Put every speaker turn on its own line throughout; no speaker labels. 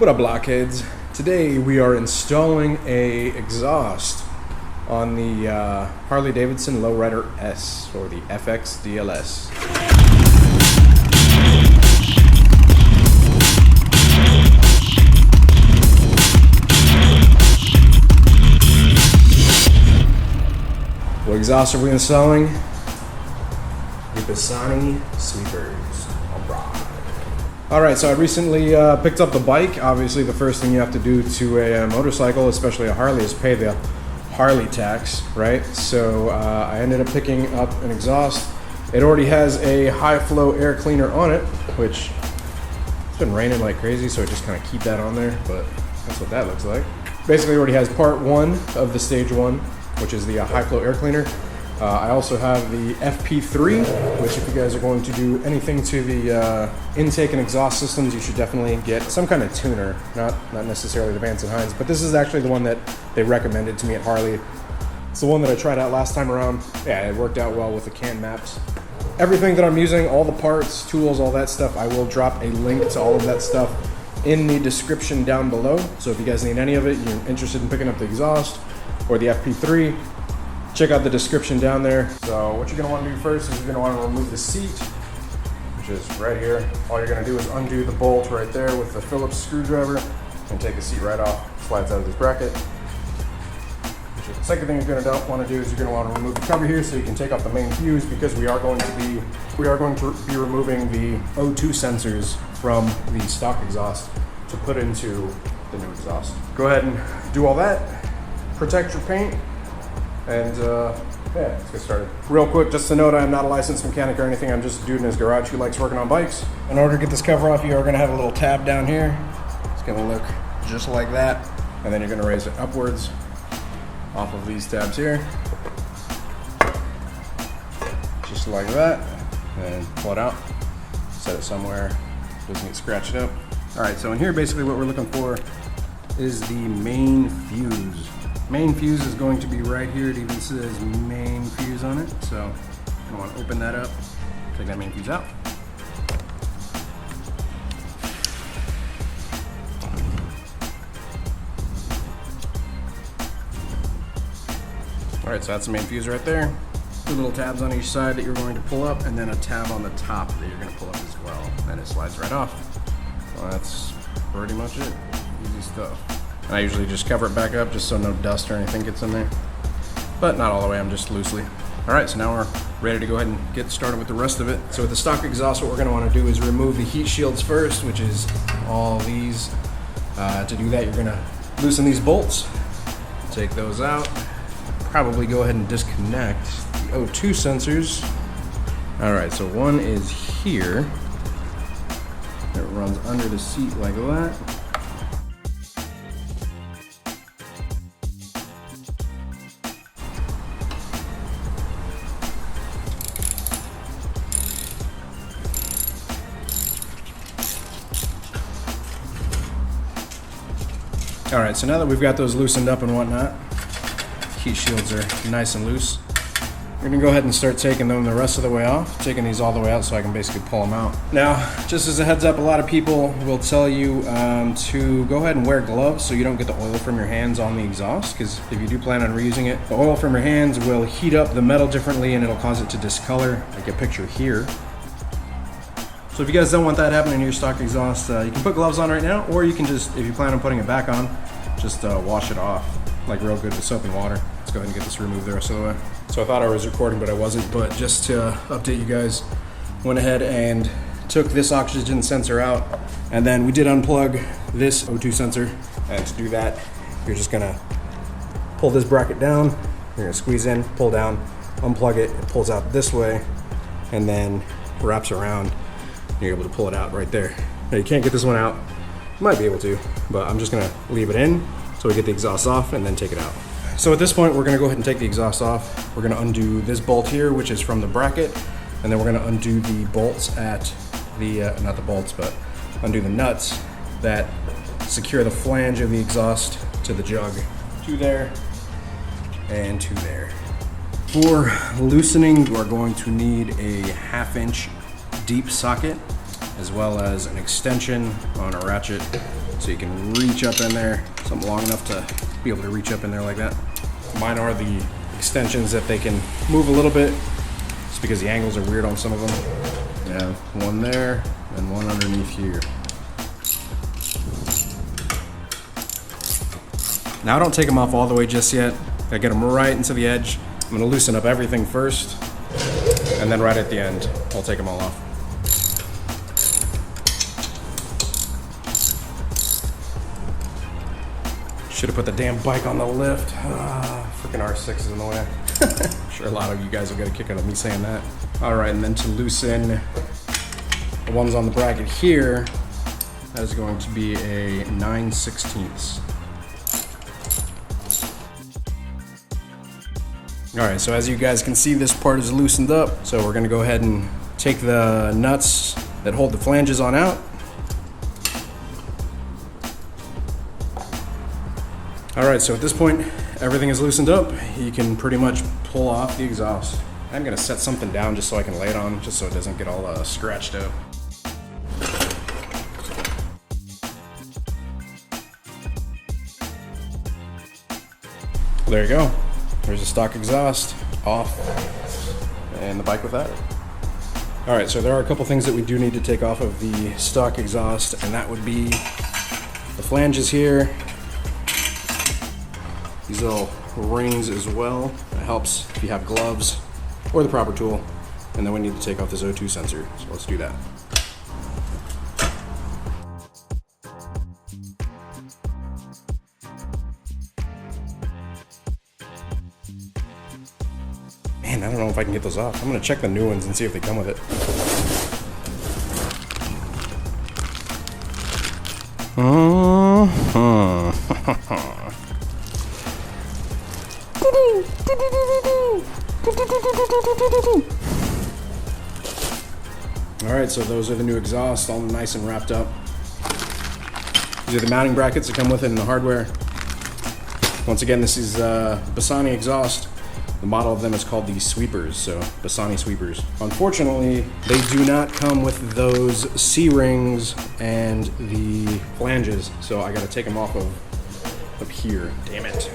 What up, Blockheads? Today we are installing a exhaust on the Harley-Davidson Low Rider S, or the FX DLS. What exhaust are we installing? The Bassani Sweepers. Alright, so I recently picked up the bike. Obviously the first thing you have to do to a motorcycle, especially a Harley, is pay the Harley tax, right? So I ended up picking up an exhaust. It already has a high flow air cleaner on it, which it's been raining like crazy, so I just kind of keep that on there, but that's what that looks like. Basically it already has part one of the stage one, which is the high flow air cleaner. I also have the FP3, which if you guys are going to do anything to the intake and exhaust systems, you should definitely get some kind of tuner, not necessarily the Vance Hines, but this is actually the one that they recommended to me at Harley. It's the one that I tried out last time around. Yeah, it worked out well with the CAN maps. Everything that I'm using, all the parts, tools, all that stuff, I will drop a link to all of that stuff in the description down below. So if you guys need any of it, you're interested in picking up the exhaust or the FP3, check out the description down there. So what you're going to want to do first is you're going to want to remove the seat, which is right here. All you're going to do is undo the bolt right there with the Phillips screwdriver and take the seat right off. Slides out of this bracket. The second thing you're going to want to do is you're going to want to remove the cover here so you can take off the main fuse, because we are going to be removing the O2 sensors from the stock exhaust to put into the new exhaust. Go ahead and do all that. Protect your paint. And yeah, let's get started. Real quick, just to note, I am not a licensed mechanic or anything. I'm just a dude in his garage who likes working on bikes. In order to get this cover off, you are going to have a little tab down here. It's going to look just like that. And then you're going to raise it upwards off of these tabs here. Just like that. And pull it out. Set it somewhere. Doesn't get scratched up. All right, so in here, basically what we're looking for is the main fuse. Main fuse is going to be right here. It even says main fuse on it. So I want to open that up, take that main fuse out. All right, so that's the main fuse right there. Two little tabs on each side that you're going to pull up, and then a tab on the top that you're going to pull up as well. And it slides right off. Well, that's pretty much it. Easy stuff. And I usually just cover it back up just so no dust or anything gets in there. But not all the way, I'm just loosely. All right, so now we're ready to go ahead and get started with the rest of it. So with the stock exhaust, what we're gonna wanna do is remove the heat shields first, which is all these. To do that, you're gonna loosen these bolts, take those out, probably go ahead and disconnect the O2 sensors. All right, so one is here. It runs under the seat like that. All right, so now that we've got those loosened up and whatnot, heat shields are nice and loose. We're gonna go ahead and start taking them the rest of the way off, taking these all the way out so I can basically pull them out. Now, just as a heads up, a lot of people will tell you to go ahead and wear gloves so you don't get the oil from your hands on the exhaust, because if you do plan on reusing it, the oil from your hands will heat up the metal differently and it'll cause it to discolor, like a picture here. So if you guys don't want that happening to your stock exhaust, you can put gloves on right now, or you can just, if you plan on putting it back on, just wash it off, like real good with soap and water. Let's go ahead and get this removed the rest of the way. So I thought I was recording, but I wasn't, but just to update you guys, went ahead and took this oxygen sensor out, and then we did unplug this O2 sensor, and to do that, you're just gonna pull this bracket down, you're gonna squeeze in, pull down, unplug it, it pulls out this way, and then wraps around. You're able to pull it out right there. Now you can't get this one out. You might be able to, but I'm just gonna leave it in so we get the exhaust off and then take it out. So at this point, we're gonna go ahead and take the exhaust off. We're gonna undo this bolt here, which is from the bracket, and then we're gonna undo the bolts at the, not the bolts, but undo the nuts that secure the flange of the exhaust to the jug. Two there and two there. For loosening, we're going to need a 1/2 inch deep socket, as well as an extension on a ratchet so you can reach up in there, something long enough to be able to reach up in there like that. Mine are the extensions that they can move a little bit, just because the angles are weird on some of them. Yeah, one there and one underneath here. Now I don't take them off all the way just yet. I get them right into the edge. I'm gonna loosen up everything first, and then right at the end, I'll take them all off. Should have put the damn bike on the lift. Freaking R6 is in the way. I'm sure a lot of you guys will get a kick out of me saying that. All right, and then to loosen the ones on the bracket here, that is going to be a 9/16. All right, so as you guys can see, this part is loosened up. So we're gonna go ahead and take the nuts that hold the flanges on out. All right, so at this point, everything is loosened up. You can pretty much pull off the exhaust. I'm gonna set something down just so I can lay it on, just so it doesn't get all scratched up. There you go. There's a stock exhaust off, and the bike with that. All right, so there are a couple things that we do need to take off of the stock exhaust, and that would be the flanges here. These little rings as well. It helps if you have gloves or the proper tool. And then we need to take off this O2 sensor, so let's do that. Man, I don't know if I can get those off. I'm gonna check the new ones and see if they come with it. All right, so those are the new exhausts, all nice and wrapped up. These are the mounting brackets that come with it in the hardware. Once again, this is Bassani exhaust. The model of them is called the Sweepers, so Bassani Sweepers. Unfortunately, they do not come with those C-rings and the flanges, so I gotta take them off of up here. Damn it.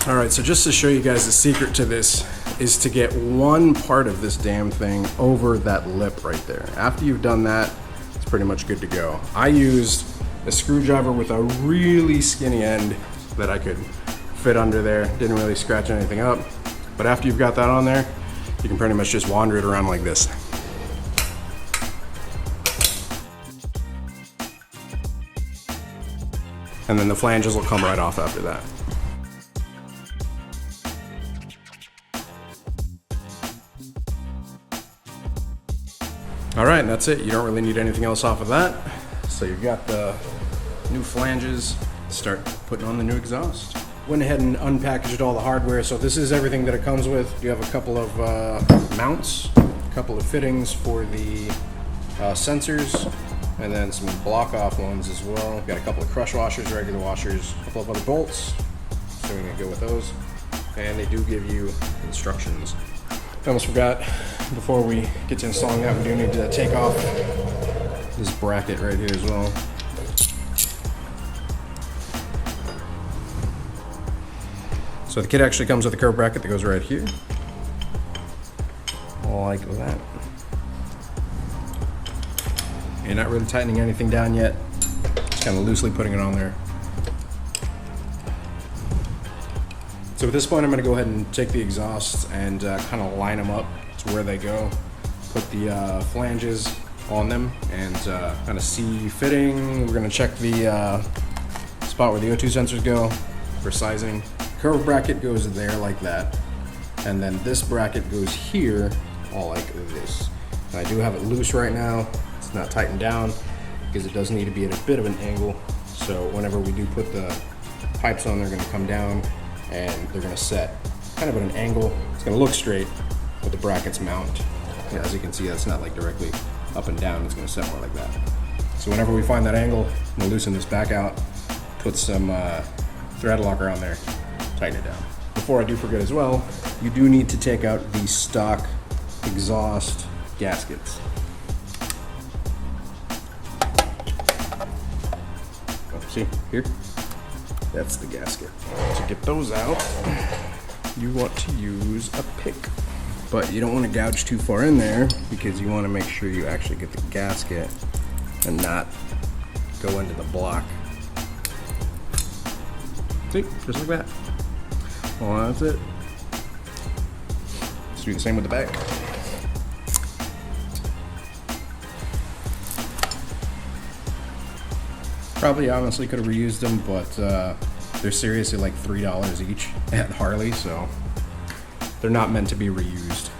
All right, so just to show you guys the secret to this is to get one part of this damn thing over that lip right there. After you've done that, it's pretty much good to go. I used a screwdriver with a really skinny end that I could fit under there. Didn't really scratch anything up. But after you've got that on there, you can pretty much just wander it around like this. And then the flanges will come right off after that. All right, and that's it. You don't really need anything else off of that. So you've got the new flanges. Start putting on the new exhaust. Went ahead and unpackaged all the hardware. So this is everything that it comes with. You have a couple of mounts, a couple of fittings for the sensors, and then some block off ones as well. Got a couple of crush washers, regular washers, a couple of other bolts. So we're gonna go with those. And they do give you instructions. I almost forgot, before we get to installing that, we do need to take off this bracket right here as well. So the kit actually comes with a curved bracket that goes right here. Like that. You're not really tightening anything down yet. Just kind of loosely putting it on there. So at this point, I'm going to go ahead and take the exhausts and kind of line them up to where they go. Put the flanges on them and kind of see fitting. We're going to check the spot where the O2 sensors go for sizing. Curved bracket goes there like that. And then this bracket goes here, all like this. And I do have it loose right now. It's not tightened down because it does need to be at a bit of an angle. So whenever we do put the pipes on, they're going to come down and they're going to set kind of at an angle. It's going to look straight, but the brackets mount. Yeah, as you can see, that's not like directly up and down. It's going to set more like that. So whenever we find that angle, we'll loosen this back out, put some Threadlocker on there, tighten it down. before I do forget as well, you do need to take out the stock exhaust gaskets. Oh, see, here? That's the gasket. To get those out, you want to use a pick. But you don't want to gouge too far in there because you want to make sure you actually get the gasket and not go into the block. See, just like that. Well, that's it. Let's do the same with the back. Probably honestly could have reused them, but they're seriously like $3 each at Harley, so they're not meant to be reused.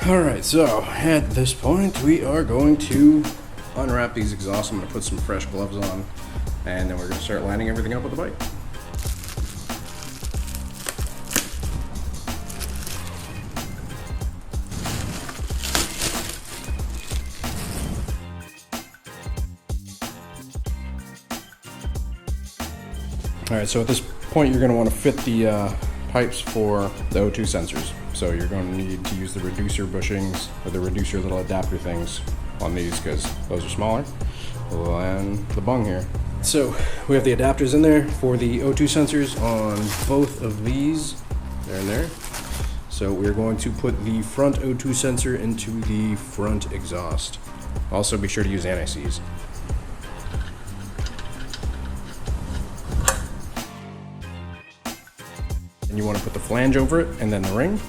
All right, so at this point, we are going to unwrap these exhausts. I'm gonna put some fresh gloves on, and then we're gonna start lining everything up with the bike. All right, so at this point, you're gonna wanna fit the pipes for the O2 sensors. So you're going to need to use the reducer bushings or the reducer little adapter things on these because those are smaller than the bung here. So we have the adapters in there for the O2 sensors on both of these. They're in there. So we're going to put the front O2 sensor into the front exhaust. Also be sure to use anti-seize. And you want to put the flange over it and then the ring.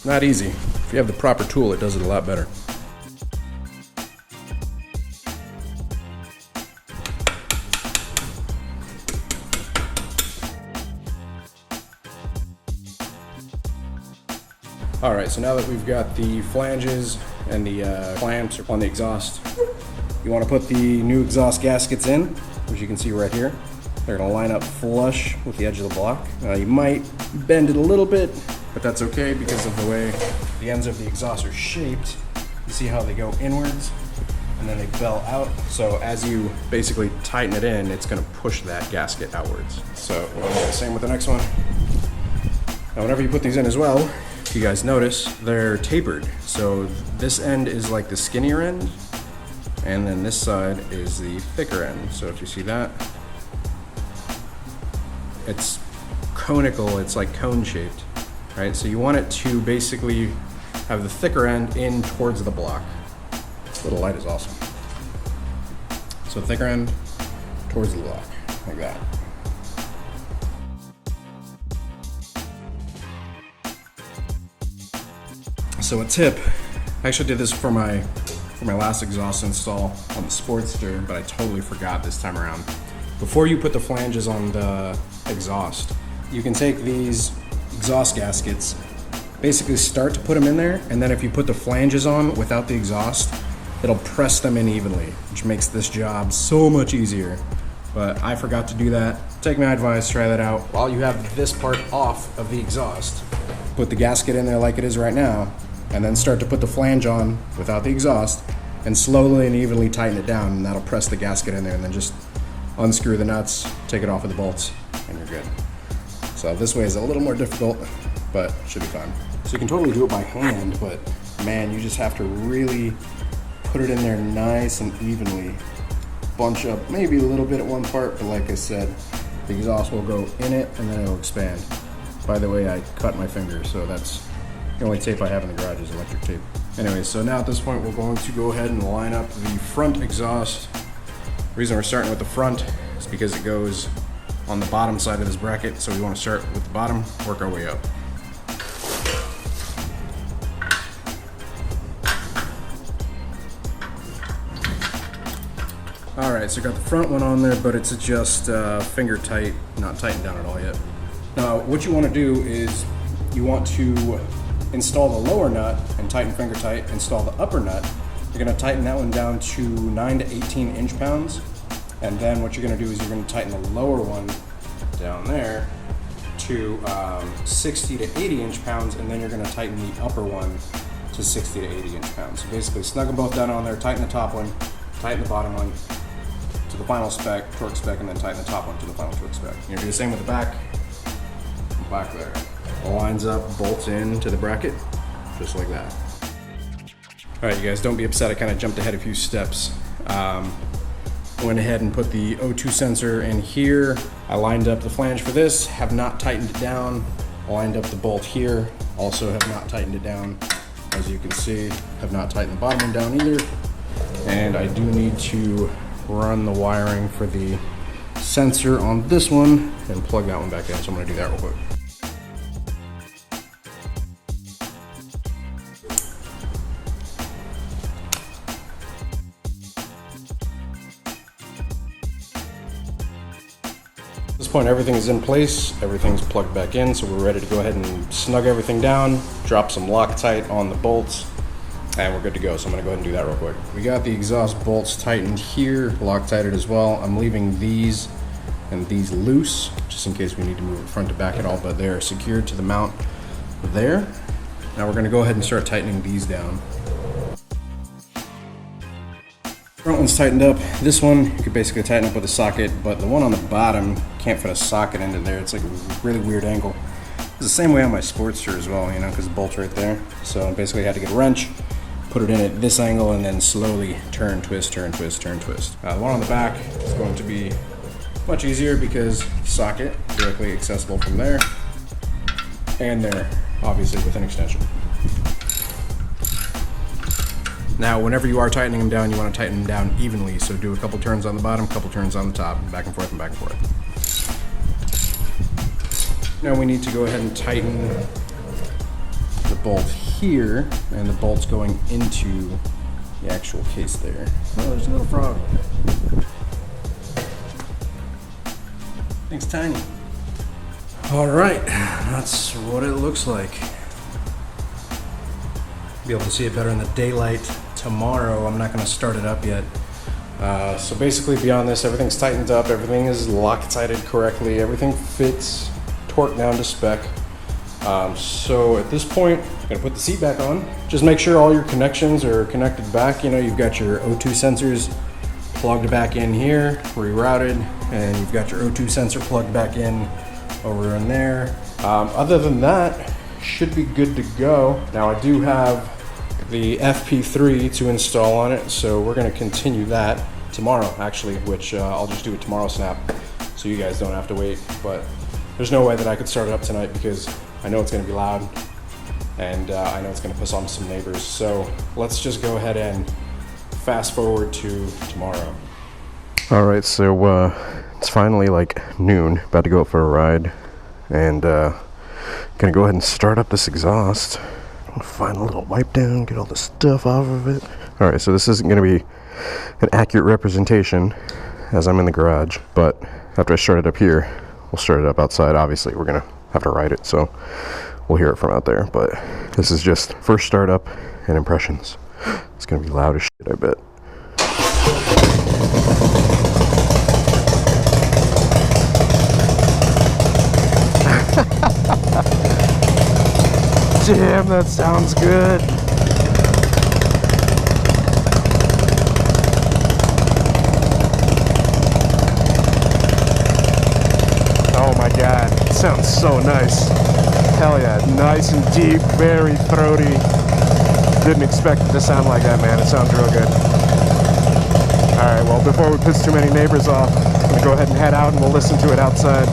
Not easy. If you have the proper tool, it does it a lot better. All right, so now that we've got the flanges and the clamps on the exhaust, you want to put the new exhaust gaskets in, which you can see right here. They're going to line up flush with the edge of the block. You might bend it a little bit, but that's okay because of the way the ends of the exhaust are shaped. You see how they go inwards and then they bell out. So as you basically tighten it in, it's going to push that gasket outwards. So we're going to do the same with the next one. Now whenever you put these in as well, if you guys notice, they're tapered. So this end is like the skinnier end, and then this side is the thicker end. So if you see that, it's conical, it's like cone shaped. Right, so you want it to basically have the thicker end in towards the block. This little light is awesome. So thicker end towards the block, like that. So a tip, I actually did this for my last exhaust install on the Sportster, but I totally forgot this time around. Before you put the flanges on the exhaust, you can take these exhaust gaskets, basically start to put them in there, and then if you put the flanges on without the exhaust, it'll press them in evenly, which makes this job so much easier. But I forgot to do that. Take my advice, try that out. While you have this part off of the exhaust, put the gasket in there like it is right now, and then start to put the flange on without the exhaust, and slowly and evenly tighten it down, and that'll press the gasket in there, and then just unscrew the nuts, take it off with the bolts, and you're good. So this way is a little more difficult, but should be fine. So you can totally do it by hand, but man, you just have to really put it in there nice and evenly. Bunch up maybe a little bit at one part, but like I said, the exhaust will go in it and then it'll expand. By the way, I cut my finger, so that's the only tape I have in the garage is electric tape. Anyway, so now at this point, we're going to go ahead and line up the front exhaust. The reason we're starting with the front is because it goes on the bottom side of this bracket, so we want to start with the bottom, work our way up. All right, so got the front one on there, but it's just finger tight, not tightened down at all yet. Now, what you want to do is you want to install the lower nut and tighten finger tight, install the upper nut. You're going to tighten that one down to 9 to 18 inch-pounds. And then what you're going to do is you're going to tighten the lower one down there to 60 to 80 inch-pounds, and then you're going to tighten the upper one to 60 to 80 inch-pounds. So basically snug them both down on there, tighten the top one, tighten the bottom one to the final spec, torque spec, and then tighten the top one to the final torque spec. You're going to do the same with the back. Back there. Lines up, bolts in to the bracket, just like that. Alright, you guys, don't be upset, I kind of jumped ahead a few steps. Went ahead and put the O2 sensor in here. I lined up the flange for this, have not tightened it down. Lined up the bolt here, also have not tightened it down. As you can see, have not tightened the bottom one down either. And I do need to run the wiring for the sensor on this one and plug that one back in, so I'm going to do that real quick. At this point, everything is in place, everything's plugged back in, so we're ready to go ahead and snug everything down, drop some Loctite on the bolts, and we're good to go. So I'm going to go ahead and do that real quick. We got the exhaust bolts tightened here, Loctited as well. I'm leaving these and these loose, just in case we need to move it front to back at all, but they're secured to the mount there. Now we're going to go ahead and start tightening these down. Front one's tightened up. This one you could basically tighten up with a socket, but the one on the bottom can't fit a socket into there. It's like a really weird angle. It's the same way on my Sportster as well, you know, because the bolt's right there. So basically I had to get a wrench, put it in at this angle, and then slowly turn, twist, turn, twist, turn, twist. The one on the back is going to be much easier because socket directly accessible from there and there, obviously with an extension. Now, whenever you are tightening them down, you want to tighten them down evenly. So do a couple turns on the bottom, couple turns on the top, back and forth and back and forth. Now we need to go ahead and tighten the bolt here, and the bolt's going into the actual case there. Oh, there's a little frog. Thing's tiny. All right, that's what it looks like. Be able to see it better in the daylight tomorrow. I'm not going to start it up yet. So basically beyond this, everything's tightened up, everything is Loctited correctly, everything fits, torque down to spec. So at this point, I'm going to put the seat back on. Just make sure all your connections are connected back. You know, you've got your O2 sensors plugged back in here, rerouted, and you've got your O2 sensor plugged back in over in there. Other than that, should be good to go. Now I do have the FP3 to install on it, so we're going to continue that tomorrow actually, which I'll just do it tomorrow snap so you guys don't have to wait. But there's no way that I could start it up tonight because I know it's going to be loud and I know it's going to piss off some neighbors. So let's just go ahead and fast forward to tomorrow. All right, so it's finally like noon, about to go out for a ride, and gonna go ahead and start up this exhaust. I'm gonna find a little wipe down, get all the stuff off of it. All right, so this isn't gonna be an accurate representation as I'm in the garage, but after I start it up here, we'll start it up outside. Obviously, we're gonna have to ride it, so we'll hear it from out there, but this is just first startup and impressions. It's gonna be loud as shit, I bet. Damn, that sounds good. Oh my god, it sounds so nice. Hell yeah, nice and deep, very throaty. Didn't expect it to sound like that, man. It sounds real good. Alright, well, before we piss too many neighbors off, I'm gonna go ahead and head out and we'll listen to it outside.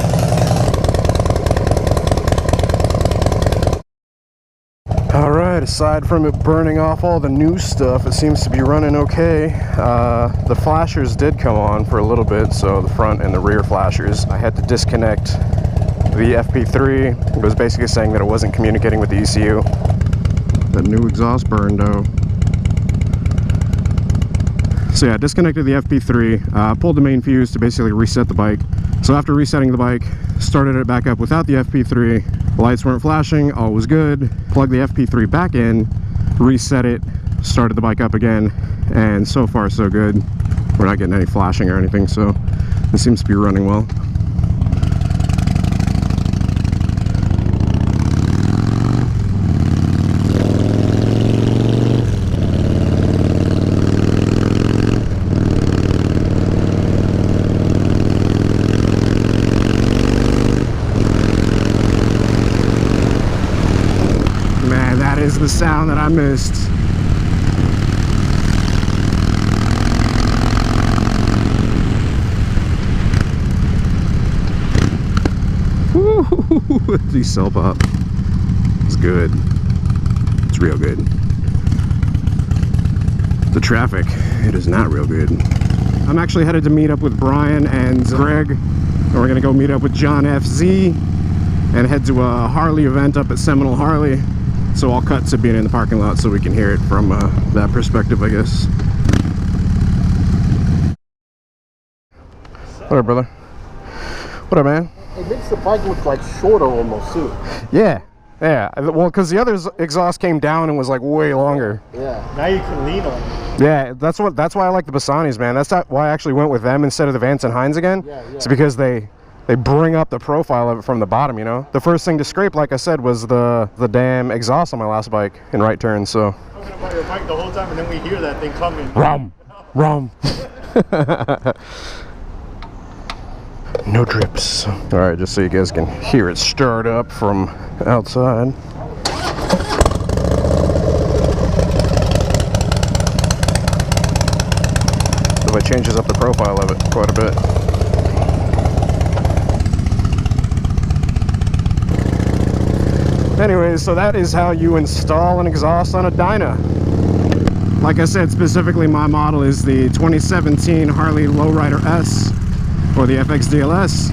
Alright, aside from it burning off all the new stuff, it seems to be running okay. The flashers did come on for a little bit, so the front and the rear flashers. I had to disconnect the FP3. It was basically saying that it wasn't communicating with the ECU. That new exhaust burned out. So yeah, I disconnected the FP3, pulled the main fuse to basically reset the bike. So after resetting the bike, started it back up without the FP3, Lights weren't flashing, all was good. Plugged the FP3 back in, reset it, started the bike up again, and so far so good. We're not getting any flashing or anything, so it seems to be running well. Man, that is the sound that I missed. The cell pop. It's good. It's real good. The traffic, it is not real good. I'm actually headed to meet up with Brian and Greg, and we're gonna go meet up with John FZ and head to a Harley event up at Seminole Harley. So I'll cut to being in the parking lot so we can hear it from that perspective, I guess. What up, brother? What up, man?
It makes the bike look like shorter almost too.
Yeah, yeah. Well, because the other exhaust came down and was like way longer.
Yeah. Now you can lean on it.
Yeah, that's why I like the Bassanis, man. That's why I actually went with them instead of the Vance Hines again.
Yeah, yeah.
It's because they bring up the profile of it from the bottom, you know. The first thing to scrape, like I said, was the damn exhaust on my last bike in right turn. So.
Talking about your bike the whole time, and then we hear that thing coming.
Rum, rum. No drips. All right, just so you guys can hear it start up from outside. So it changes up the profile of it quite a bit. Anyways, so that is how you install an exhaust on a Dyna. Like I said, specifically my model is the 2017 Harley Low Rider S. Or the FX DLS.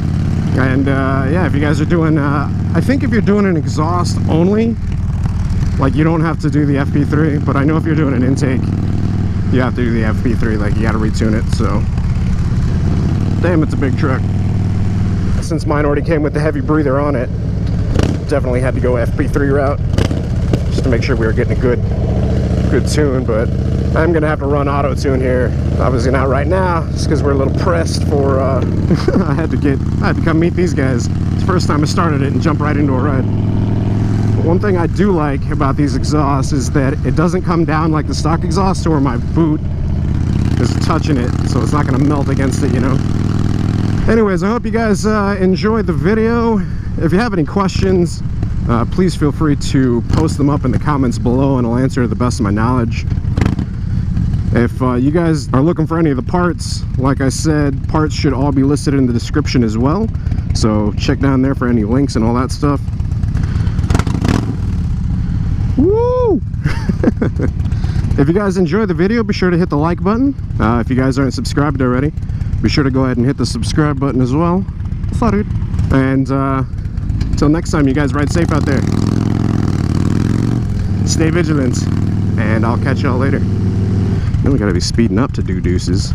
And yeah, if you guys are doing I think if you're doing an exhaust only, like you don't have to do the FP3, but I know if you're doing an intake you have to do the FP3, like you got to retune it. So damn, it's a big truck. Since mine already came with the heavy breather on it, definitely had to go FP3 route just to make sure we were getting a good tune. But I'm gonna have to run auto tune here, obviously not right now, just because we're a little pressed for I had to come meet these guys. It's the first time I started it and jump right into a ride. But one thing I do like about these exhausts is that it doesn't come down like the stock exhaust, or my boot is touching it, so it's not gonna melt against it, you know. Anyways, I hope you guys enjoyed the video. If you have any questions, please feel free to post them up in the comments below, and I'll answer to the best of my knowledge. If you guys are looking for any of the parts, like I said, parts should all be listed in the description as well. So check down there for any links and all that stuff. Woo! If you guys enjoyed the video, be sure to hit the like button. If you guys aren't subscribed already, be sure to go ahead and hit the subscribe button as well. And until next time, you guys ride safe out there. Stay vigilant, and I'll catch y'all later. Then we gotta be speeding up to do deuces.